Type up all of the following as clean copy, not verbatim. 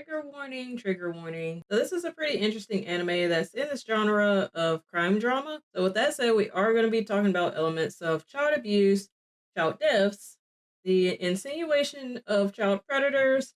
Trigger warning, trigger warning. So this is a pretty interesting anime that's in this genre of crime drama. So with that said, we are going to be talking about elements of child abuse, child deaths, the insinuation of child predators,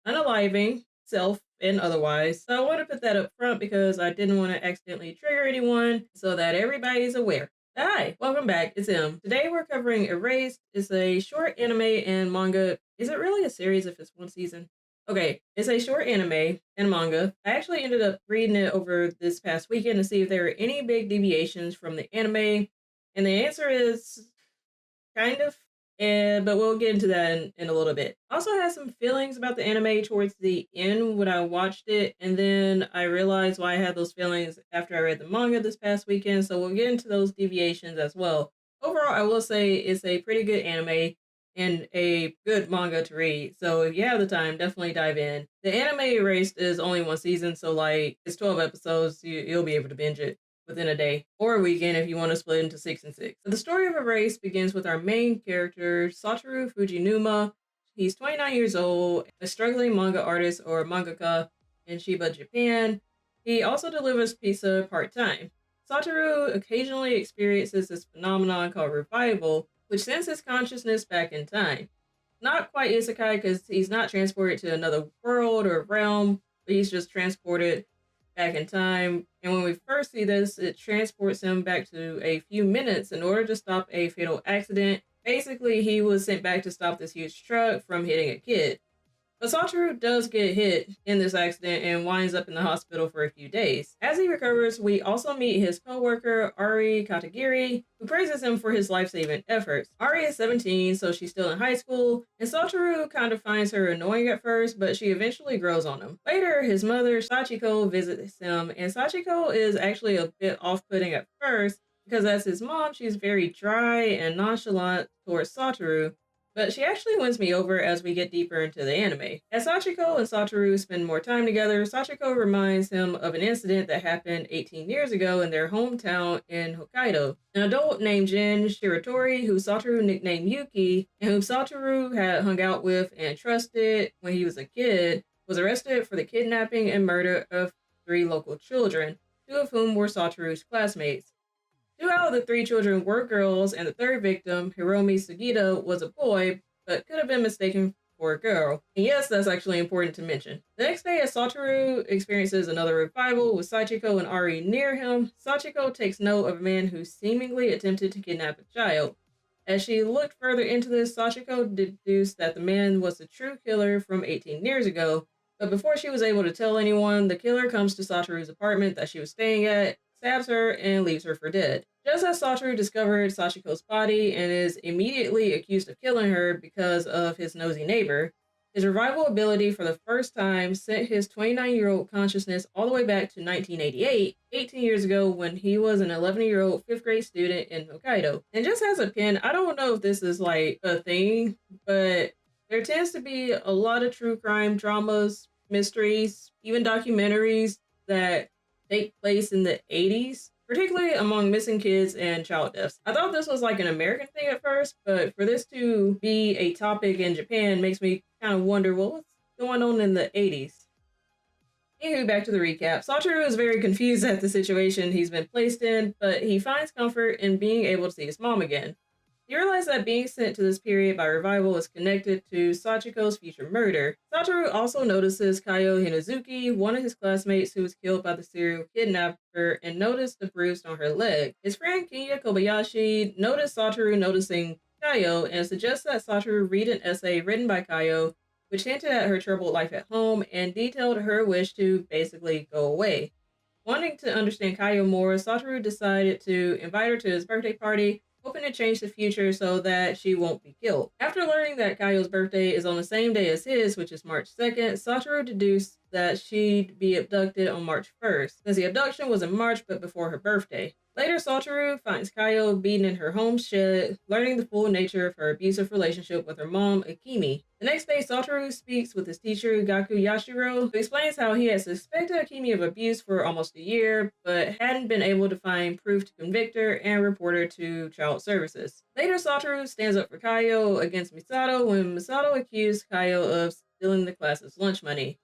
unaliving, self and otherwise. So I want to put that up front because I didn't want to accidentally trigger anyone so that everybody's aware. Hi, welcome back. It's Em. Today we're covering Erased. It's a short anime and manga. Is it really a series if it's one season? Okay, it's a short anime and manga. I actually ended up reading it over this past weekend to see if there were any big deviations from the anime. And the answer is kind of. But we'll get into that in a little bit. I also had some feelings about the anime towards the end when I watched it, and then I realized why I had those feelings after I read the manga this past weekend. So we'll get into those deviations as well. Overall, I will say it's a pretty good anime and a good manga to read. So if you have the time, definitely dive in. The anime Erased is only one season, so like it's 12 episodes. You'll be able to binge it within a day or a weekend if you want to split into 6 and 6. So the story of Erased begins with our main character, Satoru Fujinuma. He's 29 years old, a struggling manga artist or mangaka in Shiba, Japan. He also delivers pizza part-time. Satoru occasionally experiences this phenomenon called revival, which sends his consciousness back in time. Not quite isekai because he's not transported to another world or realm, but he's just transported back in time. And when we first see this, it transports him back to a few minutes in order to stop a fatal accident. Basically, he was sent back to stop this huge truck from hitting a kid. But Satoru does get hit in this accident and winds up in the hospital for a few days. As he recovers, we also meet his co-worker, Ari Katagiri, who praises him for his life-saving efforts. Ari is 17, so she's still in high school, and Satoru kind of finds her annoying at first, but she eventually grows on him. Later, his mother, Sachiko, visits him, and Sachiko is actually a bit off-putting at first, because as his mom, she's very dry and nonchalant towards Satoru, but she actually wins me over as we get deeper into the anime. As Sachiko and Satoru spend more time together, Sachiko reminds him of an incident that happened 18 years ago in their hometown in Hokkaido. An adult named Jin Shiratori, who Satoru nicknamed Yuki, and whom Satoru had hung out with and trusted when he was a kid, was arrested for the kidnapping and murder of 3 local children, 2 of whom were Satoru's classmates. 2 out of the 3 children were girls, and the third victim, Hiromi Sugita, was a boy, but could have been mistaken for a girl. And yes, that's actually important to mention. The next day, as Satoru experiences another revival with Sachiko and Ari near him, Sachiko takes note of a man who seemingly attempted to kidnap a child. As she looked further into this, Sachiko deduced that the man was the true killer from 18 years ago, but before she was able to tell anyone, the killer comes to Satoru's apartment that she was staying at, stabs her, and leaves her for dead. Just as Satoru discovered Sachiko's body and is immediately accused of killing her because of his nosy neighbor, his revival ability for the first time sent his 29-year-old consciousness all the way back to 1988, 18 years ago when he was an 11-year-old 5th grade student in Hokkaido. And just as a pin, I don't know if this is like a thing, but there tends to be a lot of true crime dramas, mysteries, even documentaries that take place in the 80s, particularly among missing kids and child deaths. I thought this was like an American thing at first, but for this to be a topic in Japan makes me kind of wonder, well, what's going on in the 80s? Anywho, back to the recap. Satoru is very confused at the situation he's been placed in, but he finds comfort in being able to see his mom again. He realized that being sent to this period by revival is connected to Sachiko's future murder. Satoru also notices Kaio Hinazuki, one of his classmates who was killed by the serial kidnapper, and noticed the bruise on her leg. His friend Kinya Kobayashi noticed Satoru noticing Kaio and suggests that Satoru read an essay written by Kaio, which hinted at her troubled life at home and detailed her wish to basically go away. Wanting to understand Kaio more, Satoru decided to invite her to his birthday party, hoping to change the future so that she won't be killed. After learning that Kaio's birthday is on the same day as his, which is March 2nd, Satoru deduced that she'd be abducted on March 1st, since the abduction was in March but before her birthday. Later, Satoru finds Kaio beaten in her home shed, learning the full nature of her abusive relationship with her mom, Akemi. The next day, Satoru speaks with his teacher, Gaku Yashiro, who explains how he had suspected Akemi of abuse for almost a year, but hadn't been able to find proof to convict her and report her to child services. Later, Satoru stands up for Kaio against Misato when Misato accused Kaio of stealing the class's lunch money.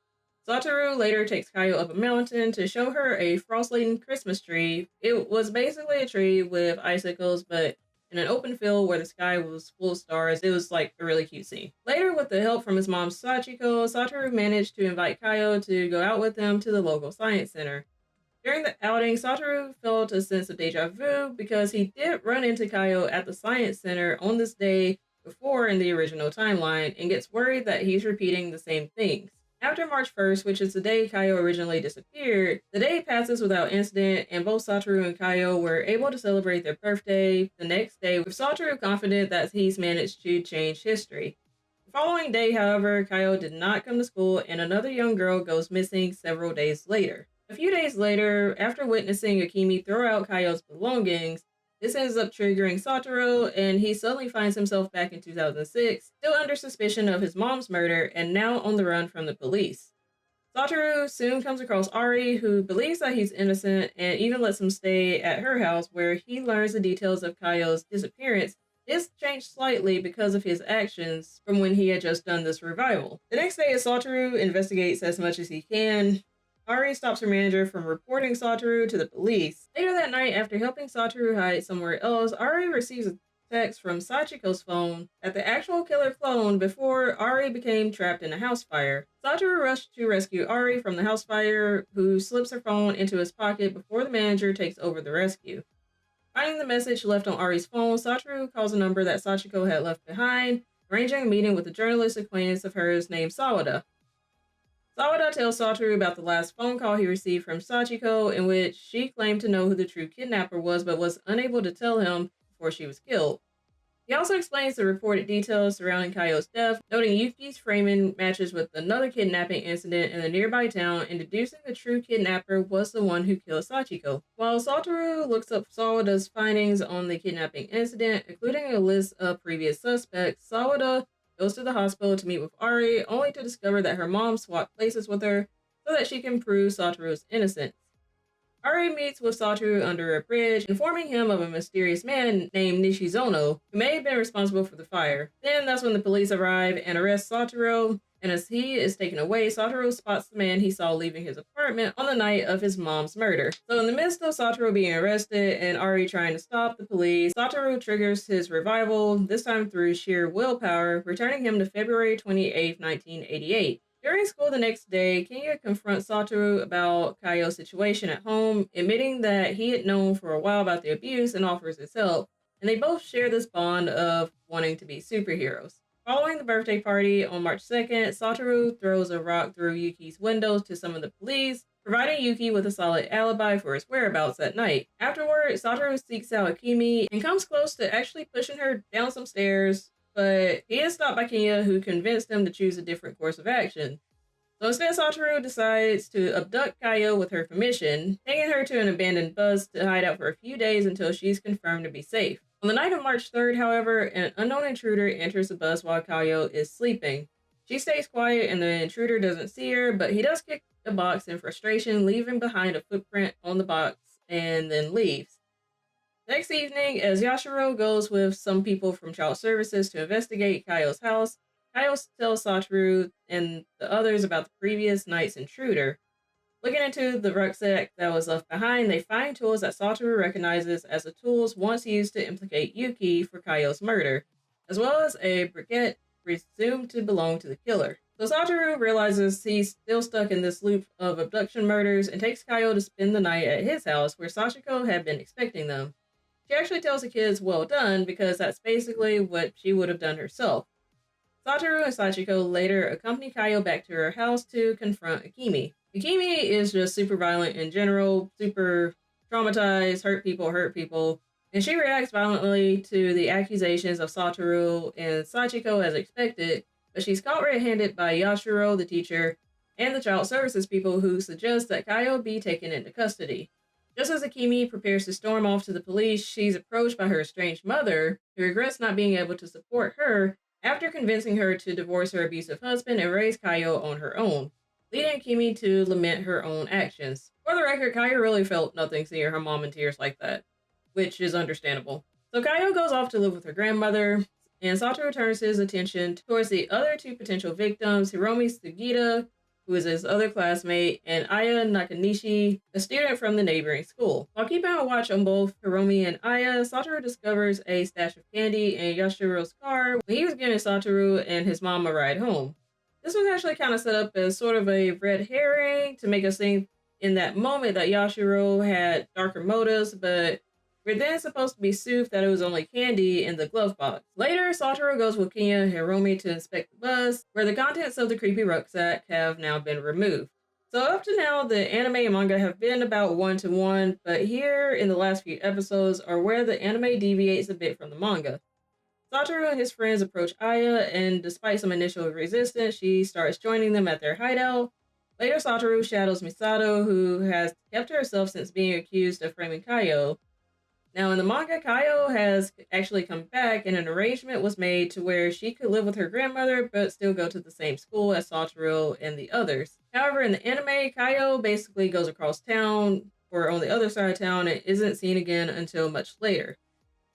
Satoru later takes Kayo up a mountain to show her a frost-laden Christmas tree. It was basically a tree with icicles, but in an open field where the sky was full of stars. It was like a really cute scene. Later, with the help from his mom Sachiko, Satoru managed to invite Kayo to go out with him to the local science center. During the outing, Satoru felt a sense of deja vu because he did run into Kaio at the Science Center on this day before in the original timeline and gets worried that he's repeating the same things. After March 1st, which is the day Kaio originally disappeared, the day passes without incident, and both Satoru and Kaio were able to celebrate their birthday the next day, with Satoru confident that he's managed to change history. The following day, however, Kaio did not come to school, and another young girl goes missing several days later. A few days later, after witnessing Akemi throw out Kaio's belongings, this ends up triggering Satoru, and he suddenly finds himself back in 2006, still under suspicion of his mom's murder and now on the run from the police. Satoru soon comes across Ari, who believes that he's innocent and even lets him stay at her house, where he learns the details of Kaio's disappearance. This changed slightly because of his actions from when he had just done this revival. The next day, as Satoru investigates as much as he can, Ari stops her manager from reporting Satoru to the police. Later that night, after helping Satoru hide somewhere else, Ari receives a text from Sachiko's phone that the actual killer cloned before Ari became trapped in a house fire. Satoru rushed to rescue Ari from the house fire, who slips her phone into his pocket before the manager takes over the rescue. Finding the message left on Ari's phone, Satoru calls a number that Sachiko had left behind, arranging a meeting with a journalist acquaintance of hers named Sawada. Sawada tells Satoru about the last phone call he received from Sachiko, in which she claimed to know who the true kidnapper was but was unable to tell him before she was killed. He also explains the reported details surrounding Kaio's death, noting Yuki's framing matches with another kidnapping incident in a nearby town and deducing the true kidnapper was the one who killed Sachiko. While Satoru looks up Sawada's findings on the kidnapping incident, including a list of previous suspects, Sawada goes to the hospital to meet with Ari, only to discover that her mom swapped places with her so that she can prove Satoru's innocence. Ari meets with Satoru under a bridge, informing him of a mysterious man named Nishizono, who may have been responsible for the fire. Then that's when the police arrive and arrest Satoru, and as he is taken away, Satoru spots the man he saw leaving his apartment on the night of his mom's murder. So in the midst of Satoru being arrested and Ari trying to stop the police, Satoru triggers his revival, this time through sheer willpower, returning him to February 28, 1988. During school the next day, Kenya confronts Satoru about Kaio's situation at home, admitting that he had known for a while about the abuse and offers his help, and they both share this bond of wanting to be superheroes. Following the birthday party on March 2nd, Satoru throws a rock through Yuki's windows to summon the police, providing Yuki with a solid alibi for his whereabouts that night. Afterward, Satoru seeks out Akemi and comes close to actually pushing her down some stairs, but he is stopped by Kenya, who convinced him to choose a different course of action. So instead, Satoru decides to abduct Kaio with her permission, taking her to an abandoned bus to hide out for a few days until she's confirmed to be safe. On the night of March 3rd, however, an unknown intruder enters the bus while Kaio is sleeping. She stays quiet and the intruder doesn't see her, but he does kick the box in frustration, leaving behind a footprint on the box and then leaves. Next evening, as Yashiro goes with some people from child services to investigate Kaio's house, Kaio tells Satoru and the others about the previous night's intruder. Looking into the rucksack that was left behind, they find tools that Satoru recognizes as the tools once used to implicate Yuki for Kaio's murder, as well as a briquette presumed to belong to the killer. So Satoru realizes he's still stuck in this loop of abduction murders and takes Kaio to spend the night at his house where Sachiko had been expecting them. She actually tells the kids well done because that's basically what she would have done herself. Satoru and Sachiko later accompany Kaio back to her house to confront Akemi. Akemi is just super violent in general, super traumatized, hurt people, and she reacts violently to the accusations of Satoru and Sachiko as expected, but she's caught red-handed by Yashiro, the teacher, and the child services people who suggest that Kaio be taken into custody. Just as Akemi prepares to storm off to the police, she's approached by her estranged mother, who regrets not being able to support her after convincing her to divorce her abusive husband and raise Kaio on her own, leading Akemi to lament her own actions. For the record, Kaio really felt nothing seeing her mom in tears like that, which is understandable. So Kaio goes off to live with her grandmother, and Satoru turns his attention towards the other two potential victims, Hiromi Sugita, who is his other classmate, and Aya Nakanishi, a student from the neighboring school. While keeping a watch on both Hiromi and Aya, Satoru discovers a stash of candy in Yashiro's car when he was giving Satoru and his mom a ride home. This was actually kind of set up as sort of a red herring to make us think in that moment that Yashiro had darker motives, but we're then supposed to be soothed that it was only candy in the glove box. Later, Satoru goes with Kinya and Hiromi to inspect the bus, where the contents of the creepy rucksack have now been removed. So up to now, the anime and manga have been about 1-to-1, but here in the last few episodes are where the anime deviates a bit from the manga. Satoru and his friends approach Aya, and despite some initial resistance, she starts joining them at their hideout. Later, Satoru shadows Misato, who has kept to herself since being accused of framing Kaio. Now, in the manga, Kaio has actually come back, and an arrangement was made to where she could live with her grandmother, but still go to the same school as Satoru and the others. However, in the anime, Kaio basically goes across town, or on the other side of town, and isn't seen again until much later.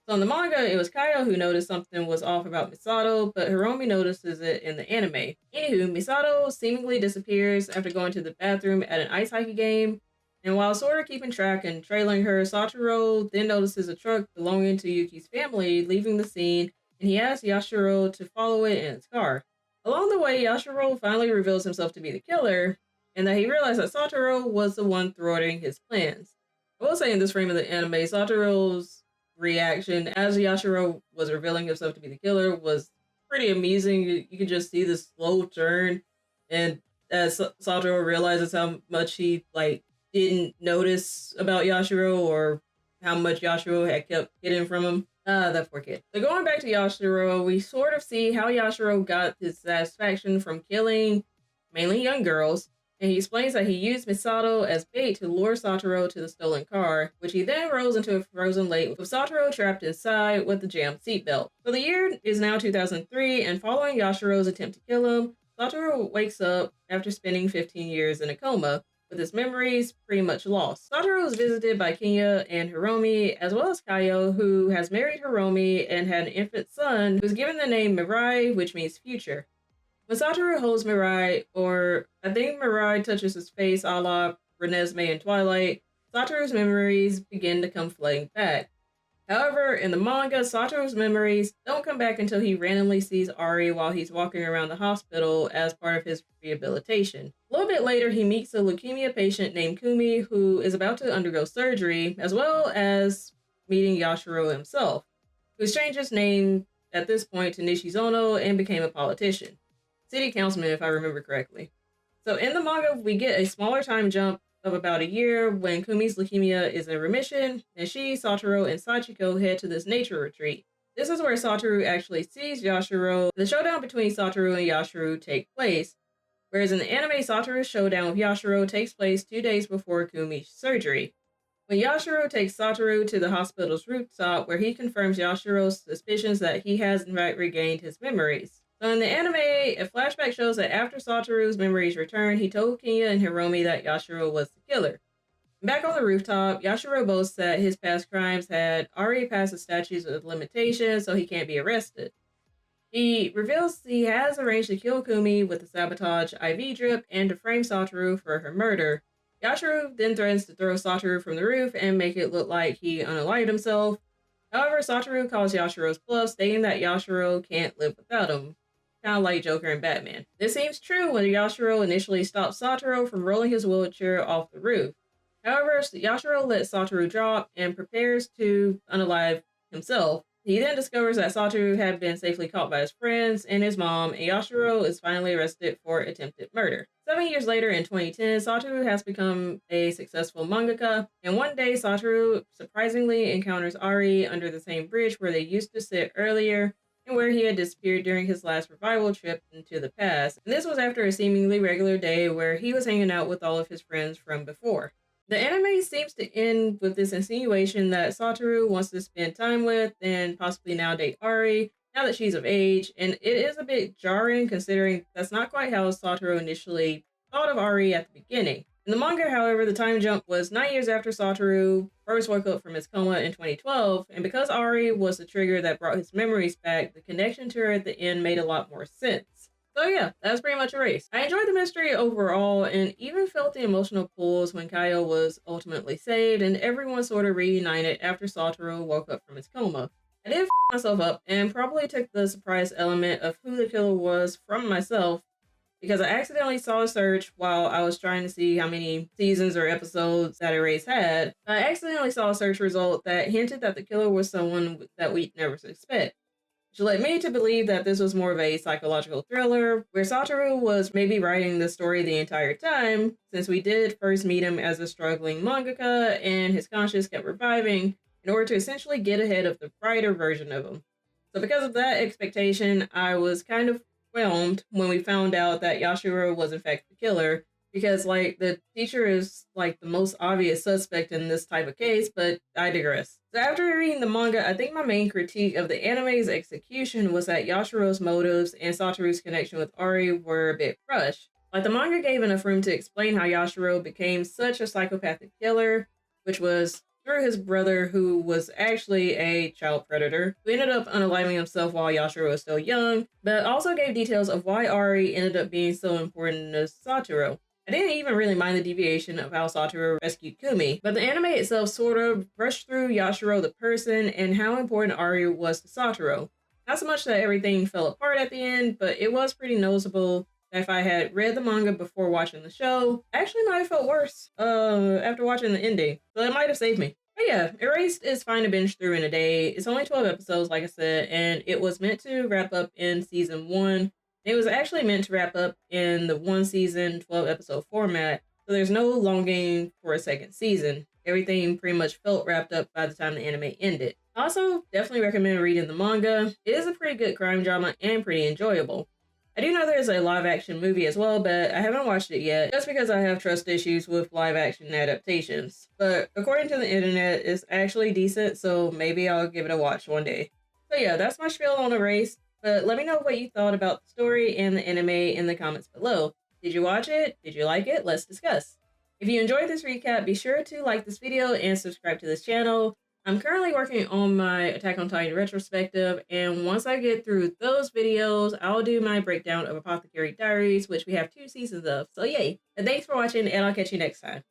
So in the manga, it was Kaio who noticed something was off about Misato, but Hiromi notices it in the anime. Anywho, Misato seemingly disappears after going to the bathroom at an ice hockey game, and while sort of keeping track and trailing her, Satoru then notices a truck belonging to Yuki's family leaving the scene, and he asks Yashiro to follow it in its car. Along the way, Yashiro finally reveals himself to be the killer, and that he realized that Satoru was the one thwarting his plans. I will say in this frame of the anime, Satoru's reaction as Yashiro was revealing himself to be the killer was pretty amusing. You could just see the slow turn, and as Satoru realizes how much he didn't notice about Yashiro or how much Yashiro had kept hidden from him. That poor kid. So going back to Yashiro, we sort of see how Yashiro got his satisfaction from killing mainly young girls, and he explains that he used Misato as bait to lure Satoru to the stolen car, which he then rolls into a frozen lake with Satoru trapped inside with the jammed seatbelt. So the year is now 2003, and following Yashiro's attempt to kill him, Satoru wakes up after spending 15 years in a coma, with his memories pretty much lost. Satoru is visited by Kinya and Hiromi, as well as Kaio, who has married Hiromi and had an infant son who's given the name Mirai, which means future. When Satoru holds Mirai, or I think Mirai touches his face a la Renesmee in Twilight, Satoru's memories begin to come flooding back. However, in the manga, Satoru's memories don't come back until he randomly sees Ari while he's walking around the hospital as part of his rehabilitation. A little bit later, he meets a leukemia patient named Kumi who is about to undergo surgery, as well as meeting Yashiro himself, who changed his name at this point to Nishizono and became a politician. City councilman, if I remember correctly. So in the manga, we get a smaller time jump of about a year when Kumi's leukemia is in remission, and she, Satoru, and Sachiko head to this nature retreat. This is where Satoru actually sees Yashiro. The showdown between Satoru and Yashiro take place, whereas in the anime, Satoru's showdown with Yashiro takes place 2 days before Kumi's surgery. When Yashiro takes Satoru to the hospital's rooftop, where he confirms Yashiro's suspicions that he has in fact regained his memories. So in the anime, a flashback shows that after Satoru's memories returned, he told Kinya and Hiromi that Yashiro was the killer. Back on the rooftop, Yashiro boasts that his past crimes had already passed the statutes of limitations, so he can't be arrested. He reveals he has arranged to kill Kumi with a sabotage IV drip and to frame Satoru for her murder. Yashiro then threatens to throw Satoru from the roof and make it look like he unalived himself. However, Satoru calls Yashiro's bluff, stating that Yashiro can't live without him. Kind of like Joker and Batman. This seems true when Yashiro initially stops Satoru from rolling his wheelchair off the roof. However, Yashiro lets Satoru drop and prepares to unalive himself. He then discovers that Satoru had been safely caught by his friends and his mom, and Yashiro is finally arrested for attempted murder. 7 years later, in 2010, Satoru has become a successful mangaka, and one day Satoru surprisingly encounters Ari under the same bridge where they used to sit earlier, and where he had disappeared during his last revival trip into the past. And this was after a seemingly regular day where he was hanging out with all of his friends from before. The anime seems to end with this insinuation that Satoru wants to spend time with and possibly now date Ari, now that she's of age, and it is a bit jarring considering that's not quite how Satoru initially thought of Ari at the beginning. In the manga, however, the time jump was 9 years after Satoru first woke up from his coma in 2012, and because Ari was the trigger that brought his memories back, the connection to her at the end made a lot more sense. So yeah, that's pretty much Erased. I enjoyed the mystery overall and even felt the emotional pulls when Kaio was ultimately saved and everyone sort of reunited after Satoru woke up from his coma. I did myself up and probably took the surprise element of who the killer was from myself because I accidentally saw a search while I was trying to see how many seasons or episodes that Erase had. I accidentally saw a search result that hinted that the killer was someone that we'd never suspect, which led me to believe that this was more of a psychological thriller, where Satoru was maybe writing the story the entire time, since we did first meet him as a struggling mangaka and his conscience kept reviving in order to essentially get ahead of the brighter version of him. So because of that expectation, I was kind of whelmed when we found out that Yashiro was in fact the killer, because like the teacher is like the most obvious suspect in this type of case, but I digress. So after reading the manga, I think my main critique of the anime's execution was that Yashiro's motives and Satoru's connection with Ari were a bit rushed. Like the manga gave enough room to explain how Yashiro became such a psychopathic killer, which was through his brother, who was actually a child predator, who ended up unaliving himself while Yashiro was still young, but also gave details of why Ari ended up being so important to Satoru. I didn't even really mind the deviation of how Satoru rescued Kumi, but the anime itself sort of brushed through Yashiro the person and how important Ari was to Satoru. Not so much that everything fell apart at the end, but it was pretty noticeable that if I had read the manga before watching the show, I actually might have felt worse after watching the ending. So it might have saved me. But yeah, Erased is fine to binge through in a day. It's only 12 episodes, like I said, and it was meant to wrap up in season 1. It was actually meant to wrap up in the 1 season, 12 episode format, so there's no longing for a second season. Everything pretty much felt wrapped up by the time the anime ended. Also, definitely recommend reading the manga. It is a pretty good crime drama and pretty enjoyable. I do know there's a live action movie as well, but I haven't watched it yet just because I have trust issues with live action adaptations. But according to the internet, it's actually decent, so maybe I'll give it a watch one day. So yeah, that's my spiel on Erased, but let me know what you thought about the story and the anime in the comments below. Did you watch it? Did you like it? Let's discuss. If you enjoyed this recap, be sure to like this video and subscribe to this channel. I'm currently working on my Attack on Titan retrospective, and once I get through those videos, I'll do my breakdown of Apothecary Diaries, which we have 2 seasons of, so yay! And thanks for watching, and I'll catch you next time.